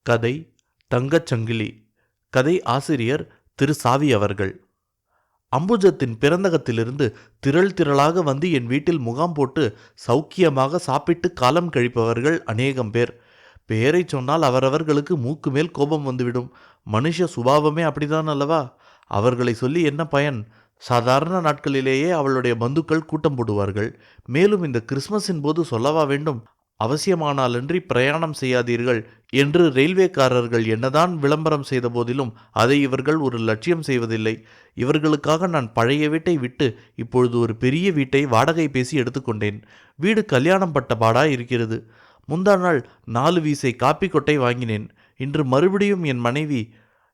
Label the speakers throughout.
Speaker 1: கதை தங்கச்சங்கிலி. கதை ஆசிரியர் திரு சாவி அவர்கள். அம்புஜத்தின் பிறந்தகத்திலிருந்து திரள் திரளாக வந்து என் வீட்டில் முகாம் போட்டு சௌக்கியமாக சாப்பிட்டு காலம் கழிப்பவர்கள் அநேகம் பேர். பெயரை சொன்னால் அவரவர்களுக்கு மூக்கு மேல் கோபம் வந்துவிடும். மனுஷ சுபாவமே அப்படிதான் அல்லவா? அவர்களை சொல்லி என்ன பயன்? சாதாரண நாட்களிலேயே அவளுடைய பந்துக்கள் கூட்டம் போடுவார்கள். மேலும் இந்த கிறிஸ்மஸின் போது சொல்லவா வேண்டும்? அவசியமானாலன்றி பிரயாணம் செய்யாதீர்கள் என்று ரயில்வேக்காரர்கள் என்னதான் விளம்பரம் செய்த போதிலும் அதை இவர்கள் ஒரு லட்சியம் செய்வதில்லை. இவர்களுக்காக நான் பழைய வீட்டை விட்டு இப்பொழுது ஒரு பெரிய வீட்டை வாடகை பேசி எடுத்துக்கொண்டேன். வீடு கல்யாணம் பட்ட பாடா இருக்கிறது. முந்தா நாள் 4 வீசை காப்பி கொட்டை வாங்கினேன். இன்று மறுபடியும் என் மனைவி,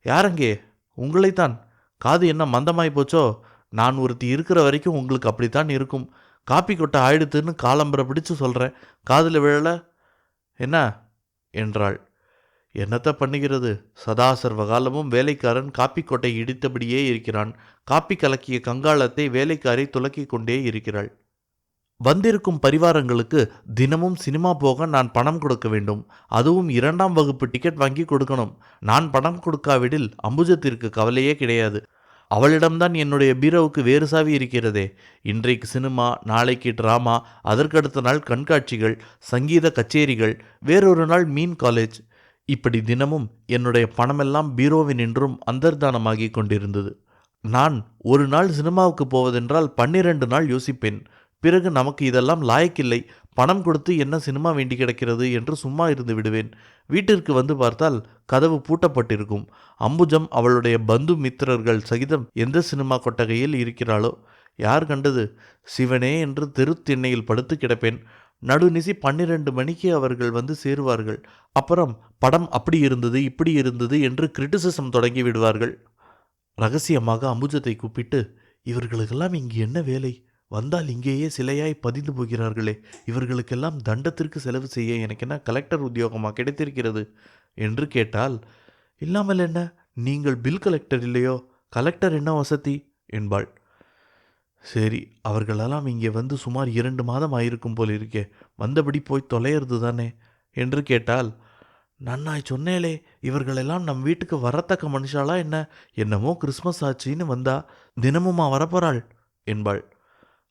Speaker 1: யாரங்கே? உங்களைத்தான். காது என்ன மந்தமாய் போச்சோ? நான் ஒருத்தி இருக்கிற வரைக்கும் உங்களுக்கு அப்படித்தான் இருக்கும். காப்பி கொட்டை ஆயிடுத்துன்னு காலம்பரை பிடிச்சு சொல்கிறேன், காதில் விழல என்ன என்றாள். என்னத்த பண்ணுகிறது? சதா சர்வகாலமும் வேலைக்காரன் காப்பி கொட்டை இடித்தபடியே இருக்கிறான். காப்பி கலக்கிய கங்காளத்தை வேலைக்காரை துலக்கிக் கொண்டே இருக்கிறாள். வந்திருக்கும் பரிவாரங்களுக்கு தினமும் சினிமா போக நான் பணம் கொடுக்க வேண்டும். அதுவும் 2ஆம் வகுப்பு டிக்கெட் வாங்கி கொடுக்கணும். நான் பணம் கொடுக்காவிடில் அம்புஜத்திற்கு கவலையே கிடையாது. அவளிடம்தான் என்னுடைய பீரோவுக்கு வேறு சாவி இருக்கிறதே. இன்றைக்கு சினிமா, நாளைக்கு டிராமா, அதற்கடுத்த நாள் கண்காட்சிகள், சங்கீத கச்சேரிகள், வேறொரு நாள் மீன் காலேஜ். இப்படி தினமும் என்னுடைய பணமெல்லாம் பீரோவினின்றும் அந்தர்தானமாகி கொண்டிருந்தது. நான் ஒரு நாள் சினிமாவுக்கு போவதென்றால் 12 நாள் யோசிப்பேன். பிறகு நமக்கு இதெல்லாம் லாயக்கில்லை, பணம் கொடுத்து என்ன சினிமா வேண்டி கிடக்கிறது என்று சும்மா இருந்து விடுவேன். வீட்டிற்கு வந்து பார்த்தால் கதவு பூட்டப்பட்டிருக்கும். அம்புஜம் அவளுடைய பந்து மித்திரர்கள் சகிதம் எந்த சினிமா கொட்டகையில் இருக்கிறாளோ யார் கண்டது? சிவனே என்று தெருத்திண்ணையில் படுத்து கிடப்பேன். நடுநிசி 12 மணிக்கு அவர்கள் வந்து சேருவார்கள். அப்புறம் படம் அப்படி இருந்தது இப்படி இருந்தது என்று கிரிட்டிசிசம் தொடங்கி விடுவார்கள். ரகசியமாக அம்புஜத்தை கூப்பிட்டு, இவர்களுக்கெல்லாம் இங்கு என்ன வேலை? வந்தால் இங்கேயே சிலையாய் பதிந்து போகிறார்களே, இவர்களுக்கெல்லாம் தண்டத்திற்கு செலவு செய்ய எனக்கு என்ன கலெக்டர் உத்தியோகமாக கிடைத்திருக்கிறது என்று கேட்டால், இல்லாமல் என்ன, நீங்கள் பில் கலெக்டர் இல்லையோ, கலெக்டர் என்ன வசதி என்பாள். சரி, அவர்களெல்லாம் இங்கே வந்து சுமார் 2 மாதம் ஆயிருக்கும் போல் இருக்கே, வந்தபடி போய் தொலையிறது தானே என்று கேட்டால், நன்னாய் சொன்னேலே, இவர்களெல்லாம் நம் வீட்டுக்கு வரத்தக்க மனுஷாலா என்ன? என்னமோ கிறிஸ்மஸ் ஆச்சின்னு வந்தா, தினமுமா வரப்போறாள் என்பாள்.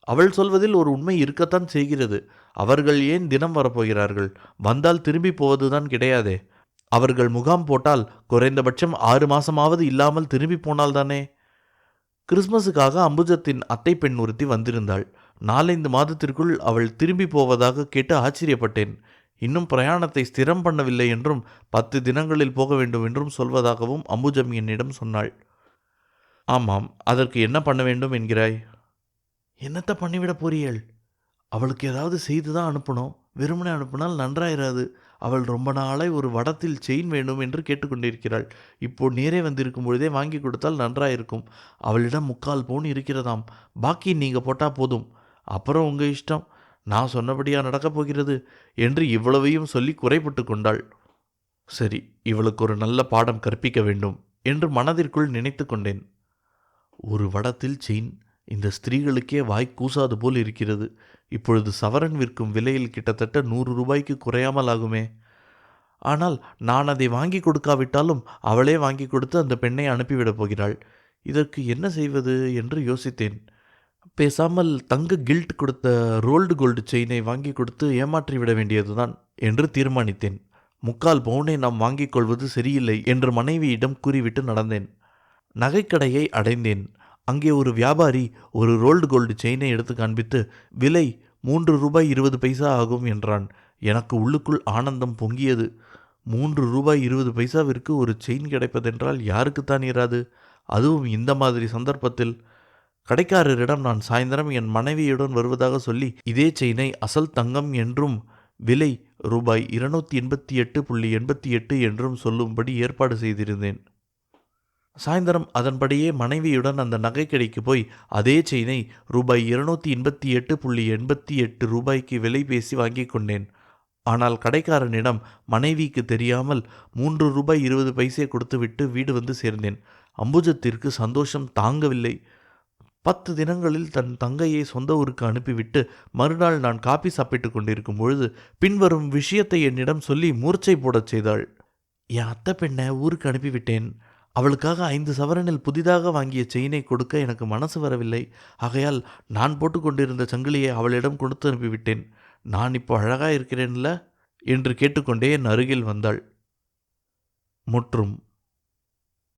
Speaker 1: அவள் சொல்வதில் ஒரு உண்மை இருக்கத்தான் செய்கிறது. அவர்கள் ஏன் தினம் வரப்போகிறார்கள்? வந்தால் திரும்பி போவதுதான் கிடையாதே. அவர்கள் முகாம் போட்டால் குறைந்தபட்சம் 6 மாசமாவது இல்லாமல் திரும்பி போனால்தானே. கிறிஸ்மஸுக்காக அம்புஜத்தின் அத்தை பெண் ஒருத்தி வந்திருந்தாள். 4-5 மாதத்திற்குள் அவள் திரும்பி போவதாக கேட்டு ஆச்சரியப்பட்டேன். இன்னும் பிரயாணத்தை ஸ்திரம் பண்ணவில்லை என்றும் 10 தினங்களில் போக வேண்டும் என்றும் சொல்வதாகவும் அம்புஜம் என்னிடம் சொன்னாள். ஆமாம், அதற்கு என்ன பண்ண வேண்டும் என்கிறாய்? என்னத்தை பண்ணிவிட போறீள்? அவளுக்கு ஏதாவது செய்து தான் அனுப்பணும். வெறுமனே அனுப்பினால் நன்றாயிராது. அவள் ரொம்ப நாளாய் ஒரு வடத்தில் செயின் வேண்டும் என்று கேட்டுக்கொண்டிருக்கிறாள். இப்போ நேரே வந்திருக்கும் பொழுதே வாங்கி கொடுத்தால் நன்றாயிருக்கும். அவளிடம் 3/4 பவுன் இருக்கிறதாம். பாக்கி நீங்கள் போட்டால் போதும். அப்புறம் உங்கள் இஷ்டம். நான் சொன்னபடியா நடக்கப் போகிறது என்று இவ்வளவையும் சொல்லி குறைபட்டு கொண்டாள். சரி, இவளுக்கு ஒரு நல்ல பாடம் கற்பிக்க வேண்டும் என்று மனதிற்குள் நினைத்து கொண்டேன். ஒரு வடத்தில் செயின், இந்த ஸ்திரீகளுக்கே வாய் கூசாது போல் இருக்கிறது. இப்பொழுது சவரன் விற்கும் விலையில் கிட்டத்தட்ட 100 ரூபாய்க்கு குறையாமல் ஆகுமே. ஆனால் நான் அதை வாங்கி கொடுக்காவிட்டாலும் அவளே வாங்கி கொடுத்து அந்த பெண்ணை அனுப்பிவிடப் போகிறாள். இதற்கு என்ன செய்வது என்று யோசித்தேன். பேசாமல் தங்க கில்ட் கொடுத்த ரோல்டு கோல்டு செயினை வாங்கி கொடுத்து ஏமாற்றி விட வேண்டியதுதான் என்று தீர்மானித்தேன். 3/4 பவுனை நாம் வாங்கிக் கொள்வது சரியில்லை என்று மனைவியிடம் கூறிவிட்டு நடந்தேன். நகைக்கடையை அடைந்தேன். அங்கே ஒரு வியாபாரி ஒரு ரோல்டு கோல்டு செயினை எடுத்து காண்பித்து, விலை 3 ரூபாய் 20 பைசா ஆகும் என்றான். எனக்கு உள்ளுக்குள் ஆனந்தம் பொங்கியது. 3 ரூபாய் 20 பைசாவிற்கு ஒரு செயின் கிடைப்பதென்றால் யாருக்குத்தான் இராது? அதுவும் இந்த மாதிரி சந்தர்ப்பத்தில். கடைக்காரரிடம் நான் சாயந்தரம் என் மனைவியுடன் வருவதாக சொல்லி இதே செயினை அசல் தங்கம் என்றும் விலை ரூபாய் 288.88 என்றும் சொல்லும்படி ஏற்பாடு செய்திருந்தேன். சாயந்தரம் அதன்படியே மனைவியுடன் அந்த நகைக்கடைக்கு போய் அதே செயினை ரூபாய் 288.88 ரூபாய்க்கு விலை பேசி வாங்கி கொண்டேன். ஆனால் கடைக்காரனிடம் மனைவிக்கு தெரியாமல் 3 ரூபாய் 20 பைசே கொடுத்துவிட்டு வீடு வந்து சேர்ந்தேன். அம்புஜத்திற்கு சந்தோஷம் தாங்கவில்லை. 10 தினங்களில் தன் தங்கையை சொந்த ஊருக்கு அனுப்பிவிட்டு மறுநாள் நான் காப்பி சாப்பிட்டு கொண்டிருக்கும் பொழுது பின்வரும் விஷயத்தை என்னிடம் சொல்லி மூர்ச்சை போடச் செய்தாள். என் அத்தை பெண்ணை ஊருக்கு அனுப்பிவிட்டேன். அவளுக்காக 5 சவரனில் புதிதாக வாங்கிய செயினை கொடுக்க எனக்கு மனசு வரவில்லை. ஆகையால் நான் போட்டுக்கொண்டிருந்த சங்கிலியை அவளிடம் கொடுத்து அனுப்பிவிட்டேன். நான் இப்போ அழகா இருக்கிறேன்ல என்று கேட்டுக்கொண்டே என் அருகில் வந்தாள். முற்றும்.